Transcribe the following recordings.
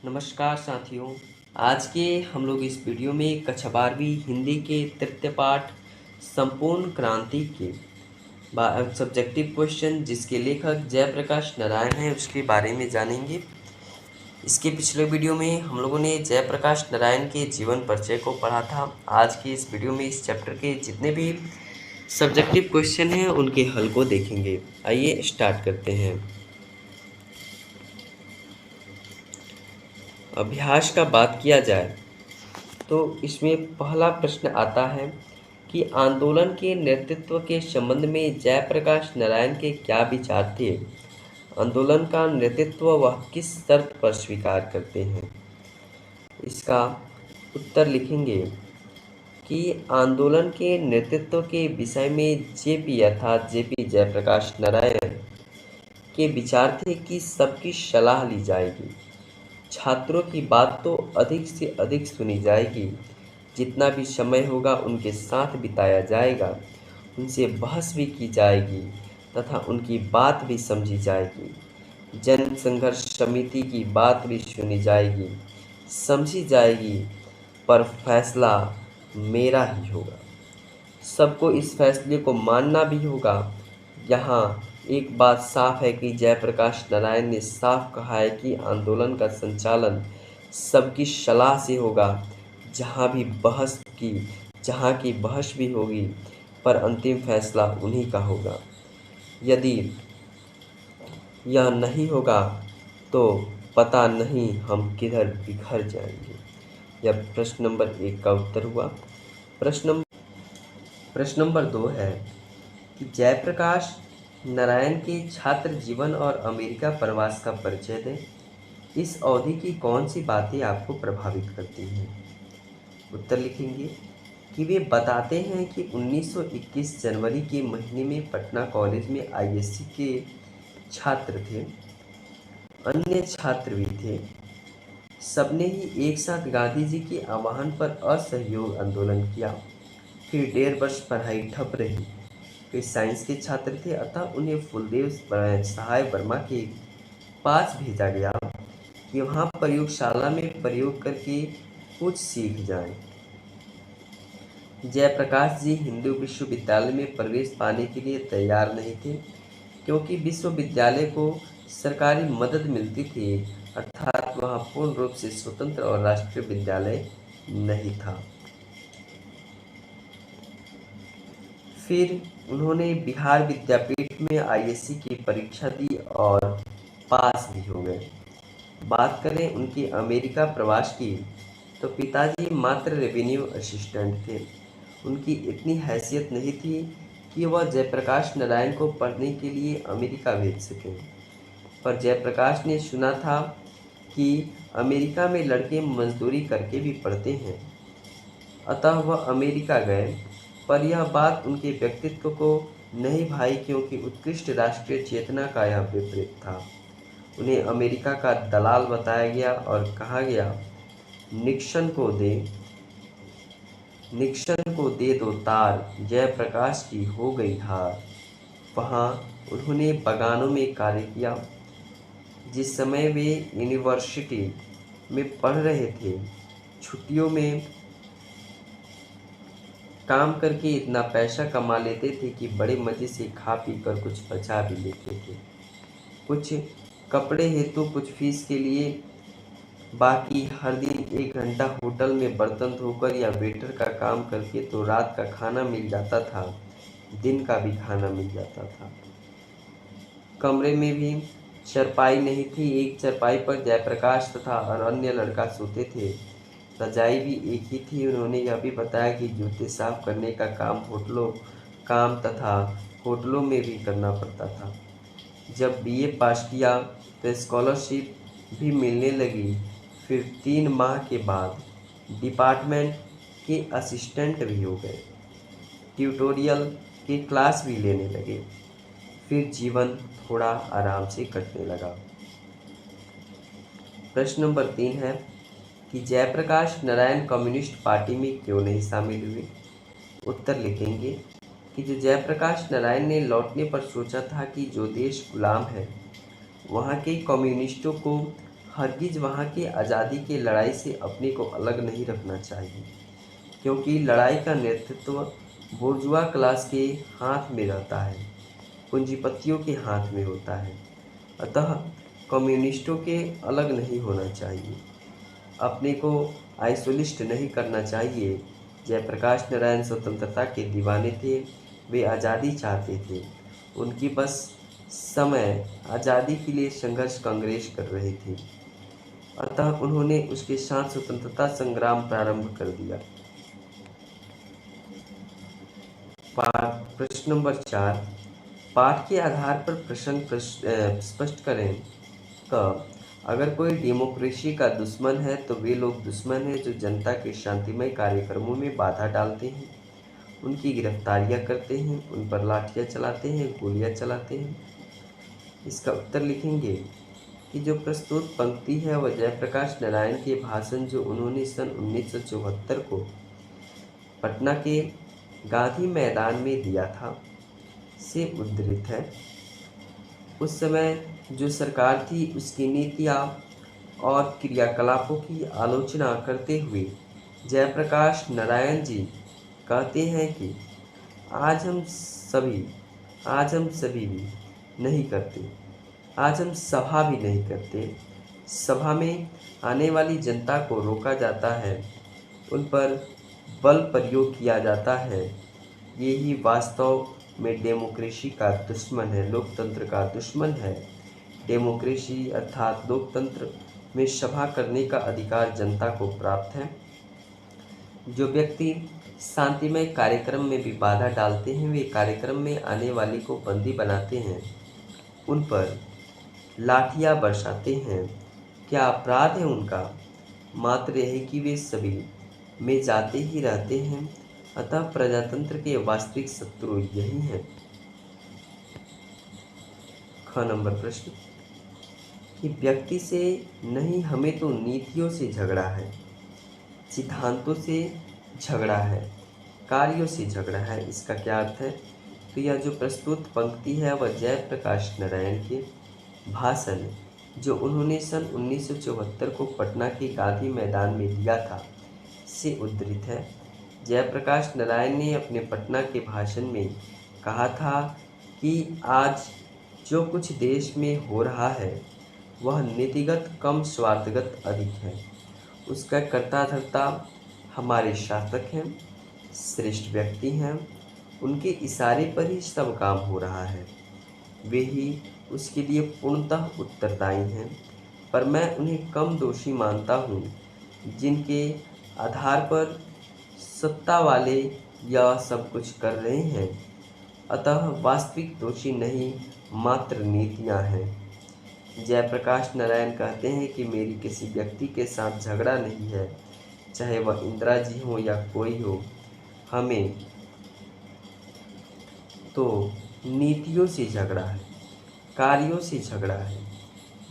नमस्कार साथियों। आज के हम लोग इस वीडियो में कक्षा 12वीं हिंदी के तृतीय पाठ संपूर्ण क्रांति के सब्जेक्टिव क्वेश्चन जिसके लेखक जयप्रकाश नारायण हैं उसके बारे में जानेंगे। इसके पिछले वीडियो में हम लोगों ने जयप्रकाश नारायण के जीवन परिचय को पढ़ा था। आज की इस वीडियो में इस चैप्टर के जितने भी सब्जेक्टिव क्वेश्चन हैं उनके हल को देखेंगे। आइए स्टार्ट करते हैं। अभ्यास का बात किया जाए तो इसमें पहला प्रश्न आता है कि आंदोलन के नेतृत्व के संबंध में जयप्रकाश नारायण के क्या विचार थे। आंदोलन का नेतृत्व वह किस शर्त पर स्वीकार करते हैं। इसका उत्तर लिखेंगे कि आंदोलन के नेतृत्व के विषय में जेपी अर्थात जेपी जयप्रकाश नारायण के विचार थे कि सबकी सलाह ली जाएगी, छात्रों की बात तो अधिक से अधिक सुनी जाएगी, जितना भी समय होगा उनके साथ बिताया जाएगा, उनसे बहस भी की जाएगी तथा उनकी बात भी समझी जाएगी। जन संघर्ष समिति की बात भी सुनी जाएगी, समझी जाएगी, पर फैसला मेरा ही होगा। सबको इस फैसले को मानना भी होगा। यहाँ एक बात साफ है कि जयप्रकाश नारायण ने साफ कहा है कि आंदोलन का संचालन सबकी सलाह से होगा। जहाँ की बहस भी होगी, पर अंतिम फैसला उन्हीं का होगा। यदि यह नहीं होगा तो पता नहीं हम किधर बिखर जाएंगे। यह प्रश्न नंबर 1 का उत्तर हुआ। प्रश्न नंबर 2 है कि जयप्रकाश नारायण के छात्र जीवन और अमेरिका प्रवास का परिचय दें। इस अवधि की कौन सी बातें आपको प्रभावित करती हैं। उत्तर लिखेंगे कि वे बताते हैं कि 1921 जनवरी के महीने में पटना कॉलेज में आईएससी के छात्र थे, अन्य छात्र भी थे। सबने ही एक साथ गांधी जी के आह्वान पर असहयोग आंदोलन किया। फिर 1.5 वर्ष पढ़ाई ठप रही। वे साइंस के छात्र थे, अतः उन्हें फुलदेव सहाय वर्मा के पास भेजा गया कि वहाँ प्रयोगशाला में प्रयोग करके कुछ सीख जाएं। जयप्रकाश जी हिंदू विश्वविद्यालय में प्रवेश पाने के लिए तैयार नहीं थे, क्योंकि विश्वविद्यालय को सरकारी मदद मिलती थी, अर्थात वहाँ पूर्ण रूप से स्वतंत्र और राष्ट्रीय विद्यालय नहीं था। फिर उन्होंने बिहार विद्यापीठ में आईएससी की परीक्षा दी और पास भी हो गए। बात करें उनके अमेरिका प्रवास की तो पिताजी मात्र रेवेन्यू असिस्टेंट थे। उनकी इतनी हैसियत नहीं थी कि वह जयप्रकाश नारायण को पढ़ने के लिए अमेरिका भेज सकें, पर जयप्रकाश ने सुना था कि अमेरिका में लड़के मजदूरी करके भी पढ़ते हैं, अतः वह अमेरिका गए। पर यह बात उनके व्यक्तित्व को नहीं भाई, क्योंकि उत्कृष्ट राष्ट्रीय चेतना का यह विपरीत था। उन्हें अमेरिका का दलाल बताया गया और कहा गया, निक्सन को दे दो तार, जयप्रकाश की हो गई हार। वहाँ उन्होंने बगानों में कार्य किया। जिस समय वे यूनिवर्सिटी में पढ़ रहे थे, छुट्टियों में काम करके इतना पैसा कमा लेते थे कि बड़े मज़े से खा पी कर कुछ बचा भी लेते थे। कुछ कपड़े हेतु, कुछ फीस के लिए, बाकी हर दिन 1 घंटा होटल में बर्तन धोकर या वेटर का काम करके तो रात का खाना मिल जाता था, दिन का भी खाना मिल जाता था। कमरे में भी चारपाई नहीं थी। एक चारपाई पर जयप्रकाश तथा अन्य लड़का सोते थे। रजाई भी एक ही थी। उन्होंने यह भी बताया कि जूते साफ करने का काम तथा होटलों में भी करना पड़ता था। जब बीए पास किया तो स्कॉलरशिप भी मिलने लगी। फिर 3 माह के बाद डिपार्टमेंट के असिस्टेंट भी हो गए, ट्यूटोरियल के क्लास भी लेने लगे। फिर जीवन थोड़ा आराम से कटने लगा। प्रश्न नंबर 3 है कि जयप्रकाश नारायण कम्युनिस्ट पार्टी में क्यों नहीं शामिल हुए। उत्तर लिखेंगे कि जो जयप्रकाश नारायण ने लौटने पर सोचा था कि जो देश गुलाम है वहाँ के कम्युनिस्टों को हरगिज वहाँ की आज़ादी की लड़ाई से अपने को अलग नहीं रखना चाहिए, क्योंकि लड़ाई का नेतृत्व बुर्जुआ क्लास के हाथ में रहता है, पूंजीपतियों के हाथ में होता है। अतः कम्युनिस्टों के अलग नहीं होना चाहिए, अपने को आइसोलिस्ट नहीं करना चाहिए। जयप्रकाश नारायण स्वतंत्रता के दीवाने थे, वे आज़ादी चाहते थे। उनकी बस समय आज़ादी के लिए संघर्ष कांग्रेस कर रहे थे, अतः उन्होंने उसके साथ स्वतंत्रता संग्राम प्रारंभ कर दिया। प्रश्न नंबर 4, पाठ के आधार पर प्रश्न स्पष्ट करें। क, अगर कोई डेमोक्रेसी का दुश्मन है तो वे लोग दुश्मन हैं जो जनता के शांतिमय कार्यक्रमों में बाधा डालते हैं, उनकी गिरफ्तारियां करते हैं, उन पर लाठियां चलाते हैं, गोलियां चलाते हैं। इसका उत्तर लिखेंगे कि जो प्रस्तुत पंक्ति है वह जयप्रकाश नारायण के भाषण जो उन्होंने सन 1974 को पटना के गांधी मैदान में दिया था से उद्धृत है। उस समय जो सरकार थी उसकी नीतियाँ और क्रियाकलापों की आलोचना करते हुए जयप्रकाश नारायण जी कहते हैं कि आज हम सभी भी नहीं करते, आज हम सभा भी नहीं करते। सभा में आने वाली जनता को रोका जाता है, उन पर बल प्रयोग किया जाता है। यही वास्तव में डेमोक्रेसी का दुश्मन है, लोकतंत्र का दुश्मन है। डेमोक्रेसी अर्थात लोकतंत्र में सभा करने का अधिकार जनता को प्राप्त है। जो व्यक्ति शांतिमय कार्यक्रम में भी बाधा डालते हैं, वे कार्यक्रम में आने वाले को बंदी बनाते हैं, उन पर लाठियां बरसाते हैं। क्या अपराध है उनका? मात्र यही कि वे सभी में जाते ही रहते हैं। अतः प्रजातंत्र के वास्तविक शत्रु यही हैं। ख नंबर प्रश्न कि व्यक्ति से नहीं, हमें तो नीतियों से झगड़ा है, सिद्धांतों से झगड़ा है, कार्यों से झगड़ा है। इसका क्या अर्थ है? तो यह जो प्रस्तुत पंक्ति है वह जयप्रकाश नारायण के भाषण जो उन्होंने सन 1974 को पटना के गांधी मैदान में दिया था से उद्धृत है। जयप्रकाश नारायण ने अपने पटना के भाषण में कहा था कि आज जो कुछ देश में हो रहा है वह नीतिगत कम स्वार्थगत अधिक है। उसका कर्ता धर्ता हमारे शासक हैं, श्रेष्ठ व्यक्ति हैं, उनके इशारे पर ही सब काम हो रहा है, वे ही उसके लिए पूर्णतः उत्तरदायी हैं। पर मैं उन्हें कम दोषी मानता हूँ जिनके आधार पर सत्ता वाले यह सब कुछ कर रहे हैं। अतः वास्तविक दोषी नहीं, मात्र नीतियाँ हैं। जयप्रकाश नारायण कहते हैं कि मेरी किसी व्यक्ति के साथ झगड़ा नहीं है, चाहे वह इंदिरा जी हो या कोई हो, हमें तो नीतियों से झगड़ा है, कार्यों से झगड़ा है।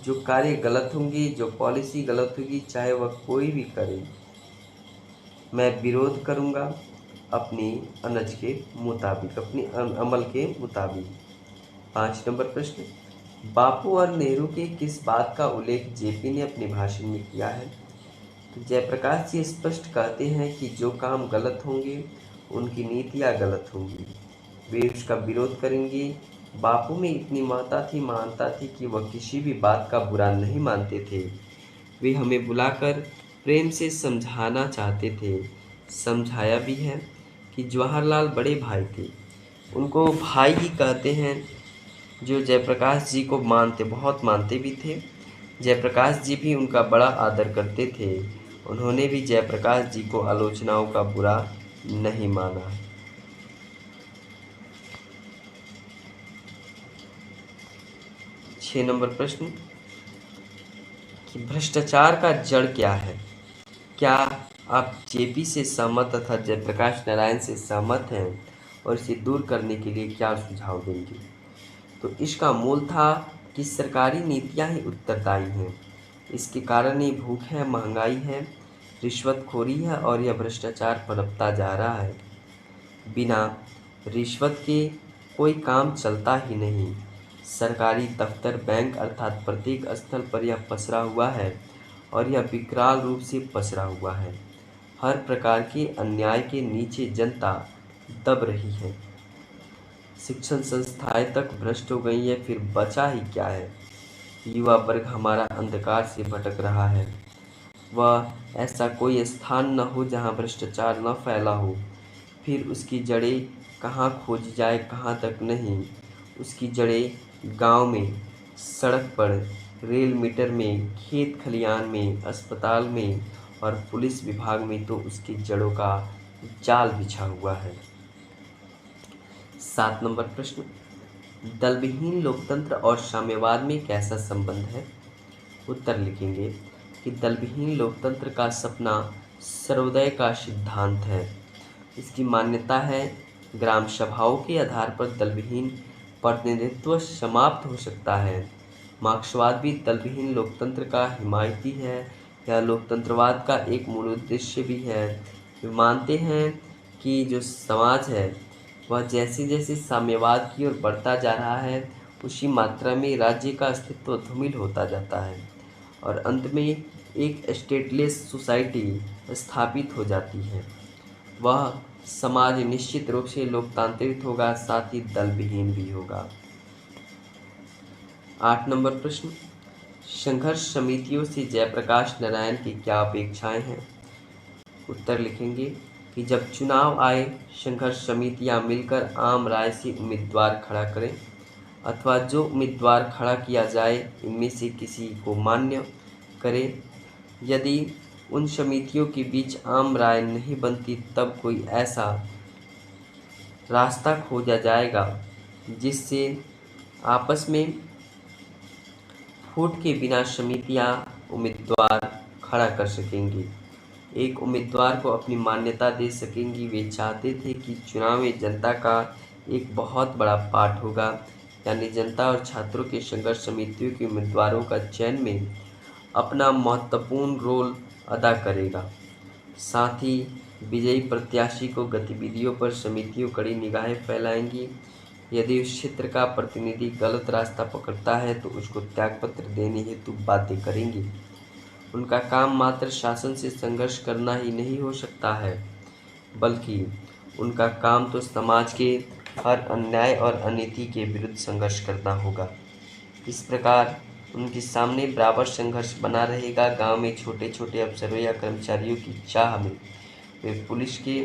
जो कार्य गलत होंगे, जो पॉलिसी गलत होगी, चाहे वह कोई भी करे, मैं विरोध करूंगा अपनी अनज के मुताबिक, अपनी अमल के मुताबिक। 5 नंबर प्रश्न, बापू और नेहरू के किस बात का उल्लेख जेपी ने अपने भाषण में किया है? तो जयप्रकाश जी स्पष्ट कहते हैं कि जो काम गलत होंगे उनकी नीतियाँ गलत होंगी, वे उसका विरोध करेंगे। बापू में इतनी महानता थी कि वह किसी भी बात का बुरा नहीं मानते थे। वे हमें बुलाकर प्रेम से समझाना चाहते थे, समझाया भी है कि जवाहरलाल बड़े भाई थे, उनको भाई ही कहते हैं, जो जयप्रकाश जी को बहुत मानते भी थे। जयप्रकाश जी भी उनका बड़ा आदर करते थे। उन्होंने भी जयप्रकाश जी को आलोचनाओं का बुरा नहीं माना। 6 नंबर प्रश्न कि भ्रष्टाचार का जड़ क्या है? क्या आप जेपी से सहमत तथा जयप्रकाश नारायण से सहमत हैं और इसे दूर करने के लिए क्या सुझाव देंगे? तो इसका मूल था कि सरकारी नीतियां ही उत्तरदायी हैं। इसके कारण ही भूख है, महंगाई है, रिश्वतखोरी है और यह भ्रष्टाचार पनपता जा रहा है। बिना रिश्वत के कोई काम चलता ही नहीं। सरकारी दफ्तर, बैंक अर्थात प्रत्येक स्थल पर यह पसरा हुआ है और यह विकराल रूप से पसरा हुआ है। हर प्रकार के अन्याय के नीचे जनता दब रही है। शिक्षण संस्थाएं तक भ्रष्ट हो गई है, फिर बचा ही क्या है। युवा वर्ग हमारा अंधकार से भटक रहा है। वह ऐसा कोई स्थान न हो जहाँ भ्रष्टाचार न फैला हो। फिर उसकी जड़ें कहाँ खोजी जाए, कहाँ तक नहीं। उसकी जड़ें गांव में, सड़क पर, रेल मीटर में, खेत खलियान में, अस्पताल में और पुलिस विभाग में तो उसकी जड़ों का जाल बिछा हुआ है। 7 नंबर प्रश्न, दलविहीन लोकतंत्र और साम्यवाद में कैसा संबंध है? उत्तर लिखेंगे कि दलविहीन लोकतंत्र का सपना सर्वोदय का सिद्धांत है। इसकी मान्यता है ग्राम सभाओं के आधार पर दलविहीन प्रतिनिधित्व समाप्त हो सकता है। मार्क्सवाद भी दलविहीन लोकतंत्र का हिमायती है। यह लोकतंत्रवाद का एक मूल उद्देश्य भी है। वे मानते हैं कि जो समाज है वह जैसे जैसे साम्यवाद की ओर बढ़ता जा रहा है उसी मात्रा में राज्य का अस्तित्व धूमिल होता जाता है और अंत में एक स्टेटलेस सोसाइटी स्थापित हो जाती है। वह समाज निश्चित रूप से लोकतांत्रिक होगा, साथ ही दलविहीन भी होगा। 8 नंबर प्रश्न, संघर्ष समितियों से जयप्रकाश नारायण की क्या अपेक्षाएं हैं? उत्तर लिखेंगे कि जब चुनाव आए, संघर्ष समितियां मिलकर आम राय से उम्मीदवार खड़ा करें अथवा जो उम्मीदवार खड़ा किया जाए इनमें से किसी को मान्य करें। यदि उन समितियों के बीच आम राय नहीं बनती तब कोई ऐसा रास्ता खोजा जाएगा जिससे आपस में फूट के बिना समितियां उम्मीदवार खड़ा कर सकेंगी, एक उम्मीदवार को अपनी मान्यता दे सकेंगी। वे चाहते थे कि चुनाव में जनता का एक बहुत बड़ा पार्ट होगा, यानी जनता और छात्रों के संघर्ष समितियों के उम्मीदवारों का चयन में अपना महत्वपूर्ण रोल अदा करेगा। साथ ही विजयी प्रत्याशी को गतिविधियों पर समितियों कड़ी निगाहें फैलाएंगी। यदि उस क्षेत्र का प्रतिनिधि गलत रास्ता पकड़ता है तो उसको त्यागपत्र देने हेतु बाध्य करेंगी। उनका काम मात्र शासन से संघर्ष करना ही नहीं हो सकता है, बल्कि उनका काम तो समाज के हर अन्याय और अनीति के विरुद्ध संघर्ष करना होगा। इस प्रकार उनके सामने बराबर संघर्ष बना रहेगा। गांव में छोटे छोटे अफसरों या कर्मचारियों की चाह में वे पुलिस के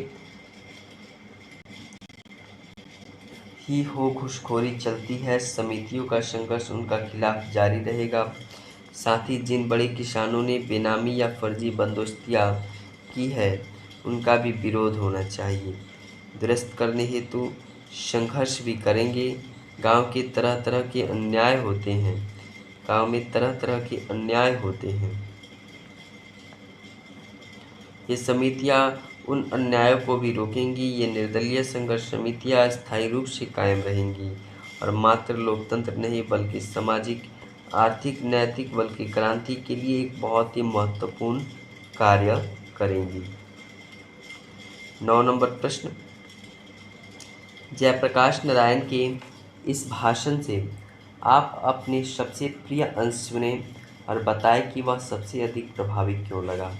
ही हो घूसखोरी चलती है, समितियों का संघर्ष उनका खिलाफ जारी रहेगा। साथ ही जिन बड़े किसानों ने बेनामी या फर्जी बंदोबस्तियां की है उनका भी विरोध होना चाहिए। दुरुस्त करने हेतु संघर्ष भी करेंगे। गांव के तरह तरह के अन्याय होते हैं, गांव में तरह तरह के अन्याय होते हैं। ये समितियां उन अन्यायों को भी रोकेंगी। ये निर्दलीय संघर्ष समितियां अस्थायी रूप से कायम रहेंगी और मात्र लोकतंत्र नहीं बल्कि सामाजिक, आर्थिक, नैतिक बल्कि क्रांति के लिए एक बहुत ही महत्वपूर्ण कार्य करेंगी। 9 नंबर प्रश्न, जयप्रकाश नारायण के इस भाषण से आप अपने सबसे प्रिय अंश चुनें और बताएं कि वह सबसे अधिक प्रभावी क्यों लगा।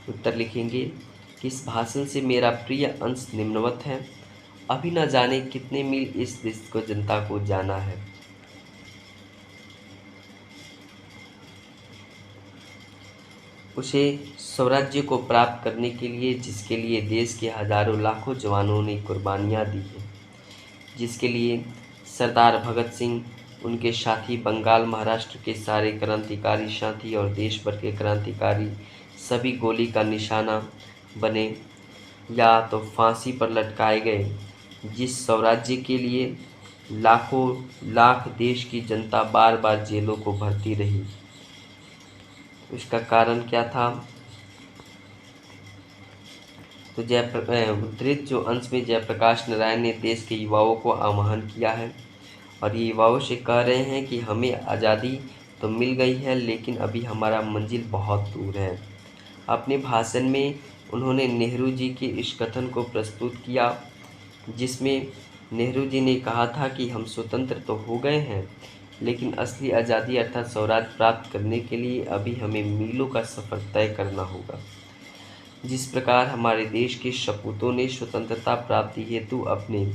उत्तर लिखेंगे कि इस भाषण से मेरा प्रिय अंश निम्नवत है। अभी न जाने कितने मील इस देश को जनता को जाना है। उसे स्वराज्य को प्राप्त करने के लिए, जिसके लिए देश के हजारों लाखों जवानों ने कुर्बानियां दी हैं, जिसके लिए सरदार भगत सिंह, उनके साथी बंगाल महाराष्ट्र के सारे क्रांतिकारी साथी और देश भर के क्रांतिकारी सभी गोली का निशाना बने या तो फांसी पर लटकाए गए। जिस स्वराज्य के लिए लाखों लाख देश की जनता बार बार जेलों को भरती रही, उसका कारण क्या था? तो उद्धृत जो अंश में जयप्रकाश नारायण ने देश के युवाओं को आह्वान किया है और ये युवाओं से कह रहे हैं कि हमें आज़ादी तो मिल गई है लेकिन अभी हमारा मंजिल बहुत दूर है। अपने भाषण में उन्होंने नेहरू जी के इस कथन को प्रस्तुत किया जिसमें नेहरू जी ने कहा था कि हम स्वतंत्र तो हो गए हैं, लेकिन असली आज़ादी अर्थात स्वराज प्राप्त करने के लिए अभी हमें मीलों का सफ़र तय करना होगा। जिस प्रकार हमारे देश के सपूतों ने स्वतंत्रता प्राप्ति हेतु अपने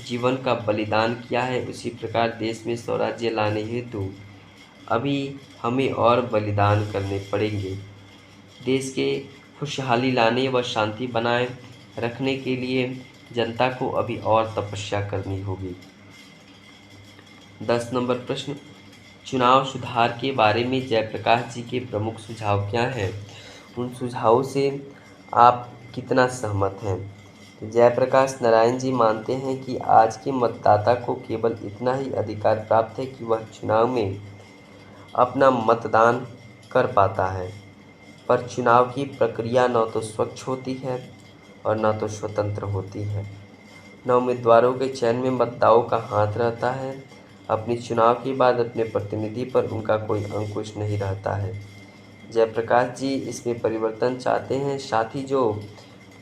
जीवन का बलिदान किया है, उसी प्रकार देश में स्वराज्य लाने हेतु अभी हमें और बलिदान करने पड़ेंगे। देश के खुशहाली लाने व शांति बनाए रखने के लिए जनता को अभी और तपस्या करनी होगी। 10 नंबर प्रश्न, चुनाव सुधार के बारे में जयप्रकाश जी के प्रमुख सुझाव क्या हैं? उन सुझावों से आप कितना सहमत हैं? तो जयप्रकाश नारायण जी मानते हैं कि आज के मतदाता को केवल इतना ही अधिकार प्राप्त है कि वह चुनाव में अपना मतदान कर पाता है, पर चुनाव की प्रक्रिया न तो स्वच्छ होती है और न तो स्वतंत्र होती है। न उम्मीदवारों के चयन में मतदाताओं का हाथ रहता है। अपनी चुनाव के बाद अपने प्रतिनिधि पर उनका कोई अंकुश नहीं रहता है। जयप्रकाश जी इसमें परिवर्तन चाहते हैं। साथ ही जो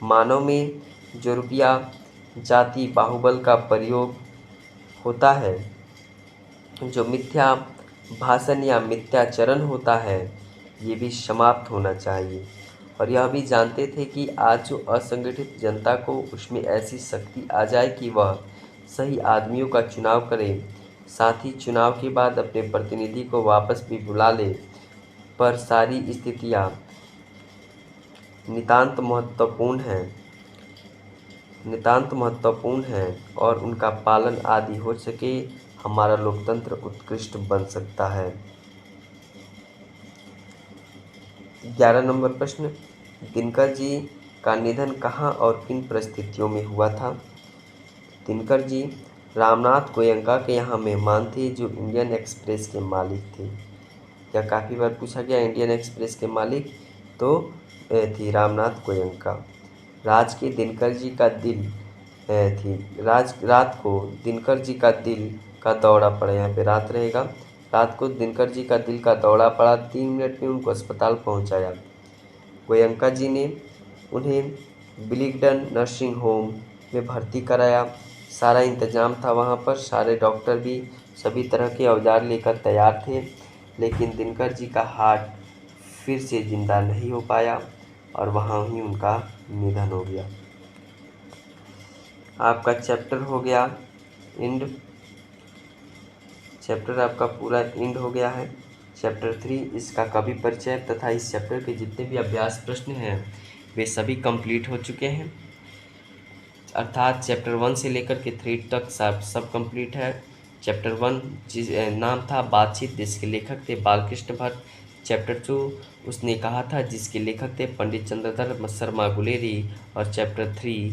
मानव में जो रुपया जाति बाहुबल का प्रयोग होता है, जो मिथ्या भाषण या मिथ्याचरण होता है, ये भी समाप्त होना चाहिए। और यह भी जानते थे कि आज जो असंगठित जनता को उसमें ऐसी शक्ति आ जाए कि वह सही आदमियों का चुनाव करे, साथ ही चुनाव के बाद अपने प्रतिनिधि को वापस भी बुला ले, पर सारी स्थितियाँ नितांत महत्वपूर्ण हैं और उनका पालन आदि हो सके, हमारा लोकतंत्र उत्कृष्ट बन सकता है। 11 नंबर प्रश्न, दिनकर जी का निधन कहाँ और किन परिस्थितियों में हुआ था? दिनकर जी रामनाथ गोयनका के यहाँ मेहमान थे, जो इंडियन एक्सप्रेस के मालिक थे। क्या काफ़ी बार पूछा गया इंडियन एक्सप्रेस के मालिक तो थी रामनाथ गोयनका। रात को दिनकर जी का दिल का दौरा पड़ा, यहाँ पे रात रहेगा। रात को दिनकर जी का दिल का दौरा पड़ा, 3 मिनट में उनको अस्पताल पहुंचाया। गोयनका जी ने उन्हें विलिंगडन नर्सिंग होम में भर्ती कराया। सारा इंतजाम था वहाँ पर, सारे डॉक्टर भी सभी तरह के औजार लेकर तैयार थे, लेकिन दिनकर जी का हार्ट फिर से जिंदा नहीं हो पाया और वहाँ ही उनका निधन हो गया। आपका चैप्टर हो गया एंड, चैप्टर आपका पूरा एंड हो गया है। चैप्टर 3 इसका कवि परिचय तथा इस चैप्टर के जितने भी अभ्यास प्रश्न हैं वे सभी कंप्लीट हो चुके हैं, अर्थात चैप्टर 1 से लेकर के 3 तक सब कंप्लीट है। चैप्टर 1 जिस नाम था बातचीत, जिसके लेखक थे बालकृष्ण भट्ट। चैप्टर 2 उसने कहा था, जिसके लेखक थे पंडित चंद्रधर शर्मा गुलेरी। और चैप्टर 3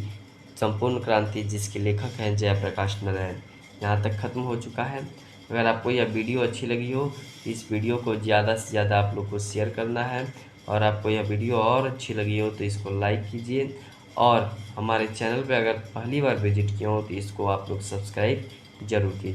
संपूर्ण क्रांति, जिसके लेखक हैं जयप्रकाश नारायण। यहाँ तक खत्म हो चुका है। अगर आपको यह वीडियो अच्छी लगी हो, इस वीडियो को ज़्यादा से ज़्यादा आप लोग को शेयर करना है, और आपको यह वीडियो और अच्छी लगी हो तो इसको लाइक कीजिए, और हमारे चैनल पर अगर पहली बार विजिट किया हो तो इसको आप लोग सब्सक्राइब जरूर कीजिए।